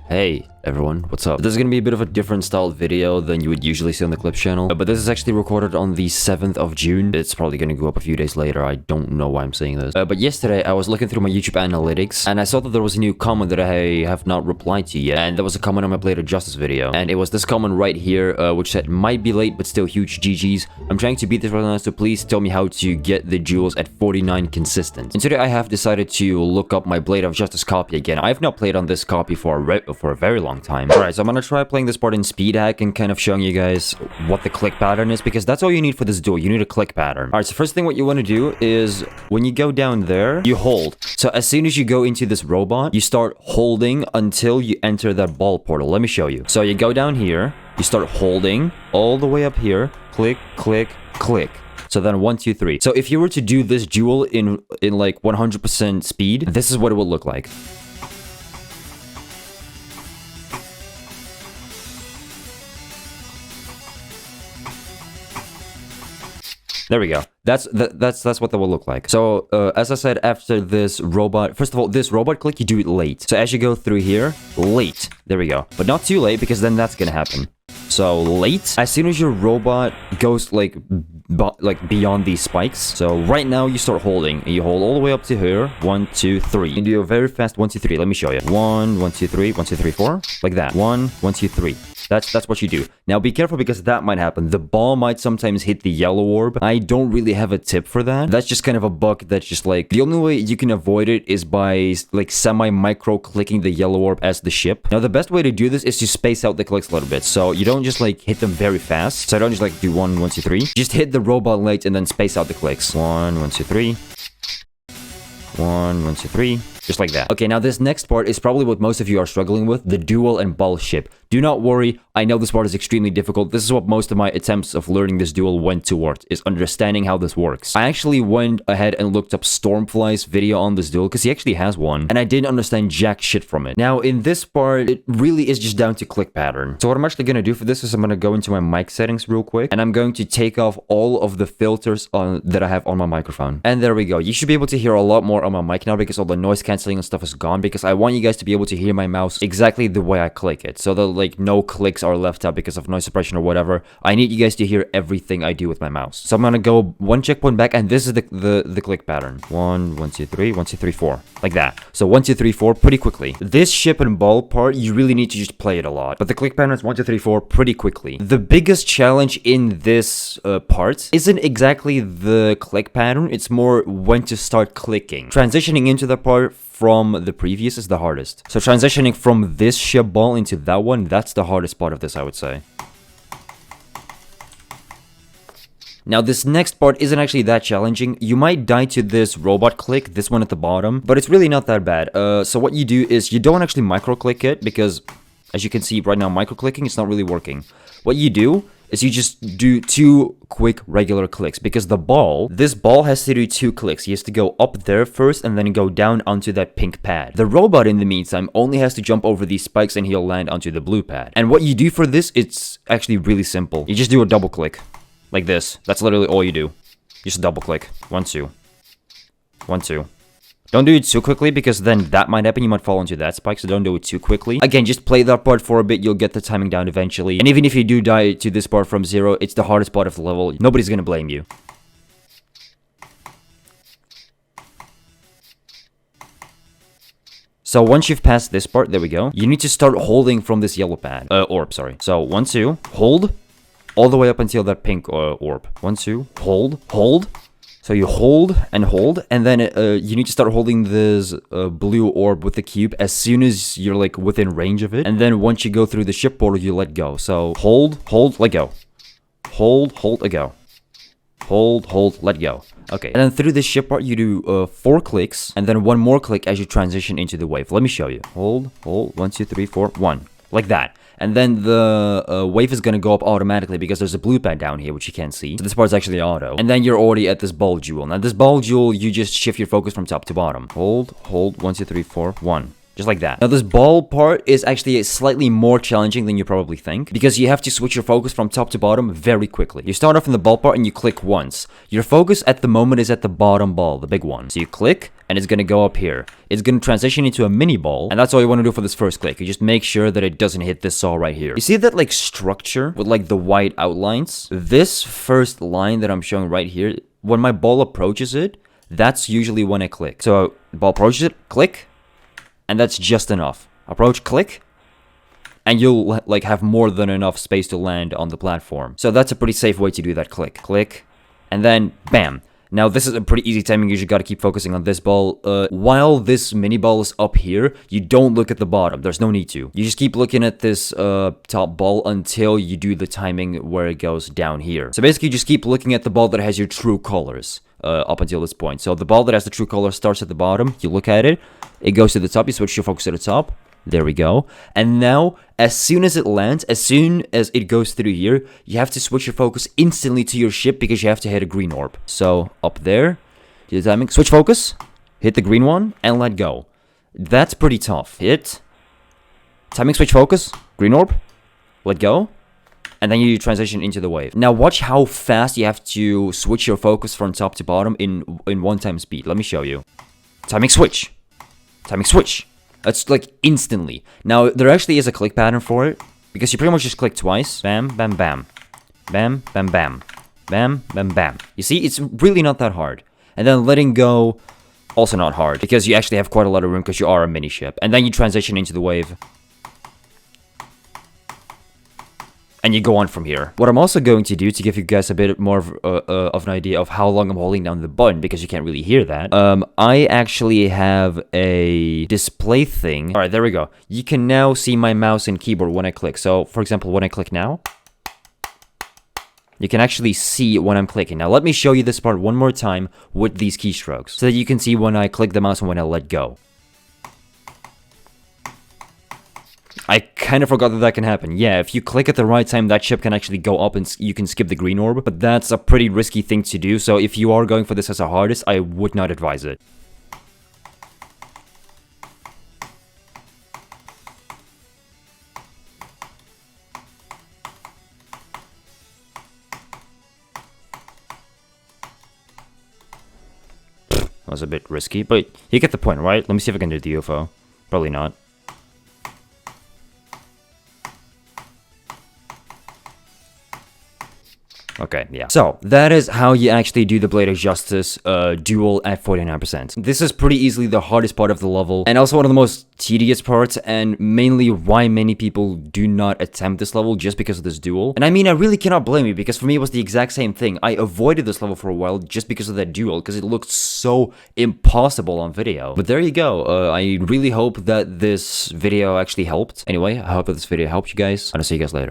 Hey everyone, what's up? This is gonna be a bit of a different style video than you would usually see on the Clips channel, but this is actually recorded on the 7th of June. It's probably gonna go up a few days later. I don't know why I'm saying this. But yesterday I was looking through my YouTube analytics and I saw that there was a new comment that I have not replied to yet, and there was a comment on my Blade of Justice video, and it was this comment right here, which said, "Might be late, but still huge GGs. I'm trying to beat this right now, so please tell me how to get the jewels at 49 consistent." And today I have decided to look up my Blade of Justice copy again. I have not played on this copy for a very long time. Alright, so I'm gonna try playing this part in speed hack and kind of showing you guys what the click pattern is, because that's all you need for this duel. You need a click pattern. Alright, so first thing what you want to do is when you go down there, you hold. So as soon as you go into this robot, you start holding until you enter that ball portal. Let me show you. So you go down here, you start holding all the way up here, click, click, click. So then 1, 2, 3. So if you were to do this duel in like 100% speed, this is what it would look like. There we go. That's what that will look like. So, as I said, after this robot, first of all, this robot click, you do it late. So as you go through here, late. There we go. But not too late, because then that's gonna happen. So late, as soon as your robot goes like beyond these spikes. So right now you start holding, and you hold all the way up to here. 1, 2, 3. And do a very fast 1, 2, 3. Let me show you. 1, 1, 2, 3, 1, 2, 3, 4. Like that. 1, 1, 2, 3. That's what you do. Now be careful, because that might happen. The ball might sometimes hit the yellow orb. I don't really have a tip for that. That's just kind of a bug that's just like, the only way you can avoid it is by like semi-micro clicking the yellow orb as the ship. Now the best way to do this is to space out the clicks a little bit. So you don't just like hit them very fast. So I don't just like do 1, 1, 2, 3. Just hit the robot late and then space out the clicks. 1, 1, 2, 3. 1, 1, 2, 3. Just like that. Okay, now this next part is probably what most of you are struggling with, the duel and ball ship. Do not worry, I know this part is extremely difficult. This is what most of my attempts of learning this duel went towards, is understanding how this works. I actually went ahead and looked up Stormfly's video on this duel, because he actually has one, and I didn't understand jack shit from it. Now, in this part, it really is just down to click pattern. So what I'm actually going to do for this is I'm going to go into my mic settings real quick, and I'm going to take off all of the filters that I have on my microphone. And there we go. You should be able to hear a lot more on my mic now, because all the noise cancelling and stuff is gone, because I want you guys to be able to hear my mouse exactly the way I click it, so that like no clicks are left out because of noise suppression or whatever. I need you guys to hear everything I do with my mouse. So I'm gonna go 1 checkpoint back, and this is the click pattern. 1, 1, 2, 3, 1, 2, 3, 4, like that. So 1, 2, 3, 4 pretty quickly. This ship and ball part, you really need to just play it a lot, but the click pattern is 1, 2, 3, 4 pretty quickly. The biggest challenge in this part isn't exactly the click pattern, it's more when to start clicking. Transitioning into the part from the previous is the hardest. So transitioning from this ship ball into that one, that's the hardest part of this, I would say. Now this next part isn't actually that challenging. You might die to this robot click, this one at the bottom, but it's really not that bad. So what you do is you don't actually micro click it, because as you can see right now, micro clicking, it's not really working. What you do is you just do 2 quick regular clicks, because this ball has to do 2 clicks. He has to go up there first and then go down onto that pink pad. The robot in the meantime only has to jump over these spikes and he'll land onto the blue pad. And what you do for this, it's actually really simple. You just do a double click like this. That's literally all you do. Just double click. 1, 2. 1, 2. Don't do it too quickly, because then that might happen. You might fall into that spike, so don't do it too quickly. Again, just play that part for a bit. You'll get the timing down eventually. And even if you do die to this part from 0, it's the hardest part of the level. Nobody's gonna blame you. So once you've passed this part, there we go. You need to start holding from this yellow pad. Orb, sorry. So 1, 2, hold. All the way up until that pink orb. 1, 2, hold, hold. So you hold, and then you need to start holding this blue orb with the cube as soon as you're like within range of it. And then once you go through the ship portal, you let go. So hold, hold, let go. Hold, hold, let go. Hold, hold, let go. Okay, and then through this ship part, you do 4 clicks, and then 1 more click as you transition into the wave. Let me show you. Hold, hold, 1, 2, 3, 4, 1. Like that. And then the wave is going to go up automatically, because there's a blue pad down here, which you can't see. So this part's actually auto. And then you're already at this ball jewel. Now this ball jewel, you just shift your focus from top to bottom. Hold, hold, 1, 2, 3, 4, 1. Just like that. Now, this ball part is actually slightly more challenging than you probably think, because you have to switch your focus from top to bottom very quickly. You start off in the ball part and you click once. Your focus at the moment is at the bottom ball, the big one. So you click, and it's gonna go up here. It's gonna transition into a mini ball, and that's all you wanna do for this first click. You just make sure that it doesn't hit this saw right here. You see that, like, structure with, like, the white outlines? This first line that I'm showing right here, when my ball approaches it, that's usually when I click. So, ball approaches it, click, and that's just enough. Approach, click, and you'll, like, have more than enough space to land on the platform. So that's a pretty safe way to do that. Click, click, and then, bam. Now, this is a pretty easy timing. You just gotta keep focusing on this ball. While this mini ball is up here, you don't look at the bottom. There's no need to. You just keep looking at this top ball until you do the timing where it goes down here. So basically, just keep looking at the ball that has your true colors up until this point. So the ball that has the true colors starts at the bottom. You look at it. It goes to the top. You switch your focus to the top. There we go. And now, as soon as it lands, as soon as it goes through here, you have to switch your focus instantly to your ship because you have to hit a green orb. So, up there, do the timing, switch focus, hit the green one, and let go. That's pretty tough. Hit, timing, switch focus, green orb, let go, and then you transition into the wave. Now, watch how fast you have to switch your focus from top to bottom in 1x speed. Let me show you. Timing, switch. Timing, switch. It's like instantly. Now, there actually is a click pattern for it, because you pretty much just click twice. Bam, bam, bam. Bam, bam, bam. Bam, bam, bam. You see, it's really not that hard. And then letting go, also not hard, because you actually have quite a lot of room because you are a mini ship. And then you transition into the wave. And you go on from here. What I'm also going to do to give you guys a bit more of an idea of how long I'm holding down the button, because you can't really hear that, I actually have a display thing. Alright, there we go. You can now see my mouse and keyboard when I click. So, for example, when I click now, you can actually see when I'm clicking. Now, let me show you this part one more time with these keystrokes, so that you can see when I click the mouse and when I let go. I kind of forgot that that can happen. Yeah, if you click at the right time, that ship can actually go up and you can skip the green orb. But that's a pretty risky thing to do, so if you are going for this as a hardest, I would not advise it. That was a bit risky, but you get the point, right? Let me see if I can do the UFO. Probably not. Okay, yeah. So, that is how you actually do the Blade of Justice duel at 49%. This is pretty easily the hardest part of the level, and also one of the most tedious parts, and mainly why many people do not attempt this level just because of this duel. And I mean, I really cannot blame you, because for me it was the exact same thing. I avoided this level for a while just because of that duel, because it looked so impossible on video. But there you go. I really hope that this video actually helped. Anyway, I hope that this video helped you guys, and I'll see you guys later.